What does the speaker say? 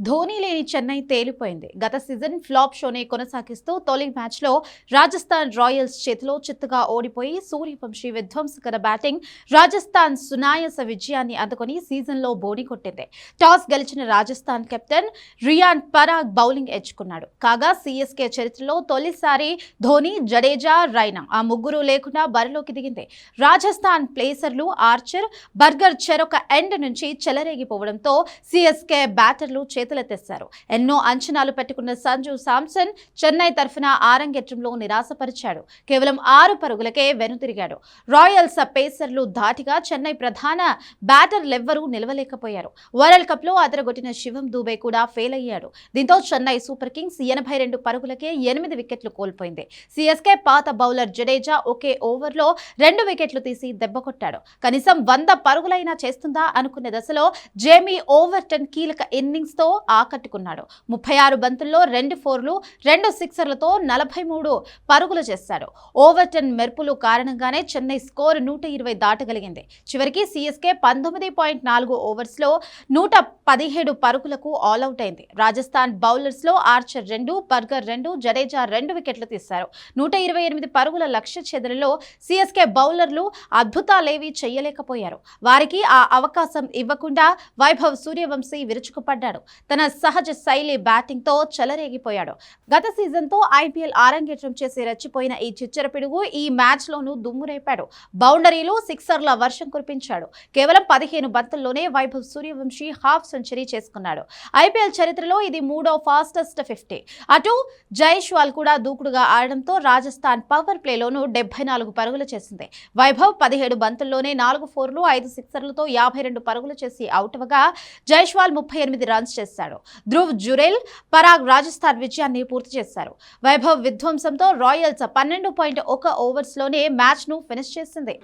ధోనీ లేని చెన్నై తేలిపోయింది. గత సీజన్ ఫ్లాప్ షోనే కొనసాగిస్తూ తొలి మ్యాచ్లో రాజస్థాన్ రాయల్స్ చేతిలో చిత్తుగా ఓడిపోయి సూర్యవంశీ విధ్వంసకర బ్యాటింగ్ రాజస్థాన్ సునాయాస విజయాన్ని అందుకొని సీజన్లో బోణి కొట్టింది. టాస్ గెలిచిన రాజస్థాన్ కెప్టెన్ రియాన్ పరాగ్ బౌలింగ్ ఎంచుకున్నాడు. కాగా సిఎస్కే చరిత్రలో తొలిసారి ధోనీ, జడేజా, రైనా ఆ ముగ్గురు లేకుండా బరిలోకి దిగింది. రాజస్థాన్ ప్లేసర్లు ఆర్చర్, బర్గర్ చెరొక ఎండ్ నుంచి చెలరేగిపోవడంతో సిఎస్కే బ్యాటర్లు చేతులెత్తేశారు. ఎన్నో అంచనాలు పెట్టుకున్న సంజు శాంసన్ చెన్నై తరఫున ఆరంగేట్రంలో నిరాశపరిచాడు. కేవలం 6 పరుగులకే వెనుతిరిగాడు. రాయల్స్ పేసర్లు ధాటిగా చెన్నై ప్రధాన బ్యాటర్లెవ్వరూ నిలవలేకపోయారు. వరల్డ్ కప్ లో అదరగొట్టిన శివం దూబే కూడా ఫెయిల్ అయ్యాడు. దీంతో చెన్నై సూపర్ కింగ్స్ 82 పరుగులకే 8 వికెట్లు కోల్పోయింది. సిఎస్కే పాత బౌలర్ జడేజా ఒకే ఓవర్లో 2 వికెట్లు తీసి దెబ్బకొట్టాడు. కనీసం 100 పరుగులైనా చేస్తుందా అనుకునే దశలో జేమీ ఓవర్టన్ కీలక ఇన్నింగ్స్ తో ఆకట్టుకున్నాడు. 36 బంతుల్లో 2 ఫోర్లు, 2 సిక్సర్లతో 43 పరుగులు చేశాడు. ఓవర్టన్ మెరుపులు కారణంగానే చెన్నై స్కోర్ 120 దాటగలిగింది. చివరికి సిఎస్కే 19.4 ఓవర్స్లో 117 పరుగులకు ఆల్అౌట్ అయింది. రాజస్థాన్ బౌలర్స్ లో ఆర్చర్ 2, బర్గర్ 2, జడేజా 2 వికెట్లు తీశారు. 128 పరుగుల లక్ష్య ఛేదనలో సిఎస్కే బౌలర్లు అద్భుతాలేవీ చేయలేకపోయారు. వారికి ఆ అవకాశం ఇవ్వకుండా వైభవ్ సూర్యవంశీ విరుచుకుపడ్డాడు. తన సహజ శైలి బ్యాటింగ్ తో చెలరేగిపోయాడు. గత సీజన్ తో ఐపీఎల్ ఆరంగేట్రం చేసి రెచ్చిపోయిన ఈ చిచ్చర పిడుగు ఈ మ్యాచ్ లోనూ దుమ్మురేపాడు. బౌండరీలు, సిక్సర్ల వర్షం కురిపించాడు. కేవలం 15 బంతుల్లోనే వైభవ్ సూర్యవంశీ హాఫ్ సెంచరీ చేసుకున్నాడు. ఐపీఎల్ చరిత్రలో ఇది 3వ ఫాస్టెస్ట్ 50. అటు జైష్వాల్ కూడా దూకుడుగా ఆడడంతో రాజస్థాన్ పవర్ ప్లేలోనూ 74 పరుగులు చేసింది. వైభవ్ 17 బంతుల్లోనే 4 ఫోర్లు, 5 సిక్సర్లతో 52 పరుగులు చేసి అవుట్ అవగా జైష్వాల్ 38 రన్స్ చేశాడు. ధ్రువ్ జురేల్, పరాగ్ రాజస్థాన్ విజయాన్ని పూర్తి చేశారు. వైభవ్ విధ్వంసంతో రాయల్స్ 12.1 ఓవర్స్లోనే మ్యాచ్ను ఫినిష్ చేసింది.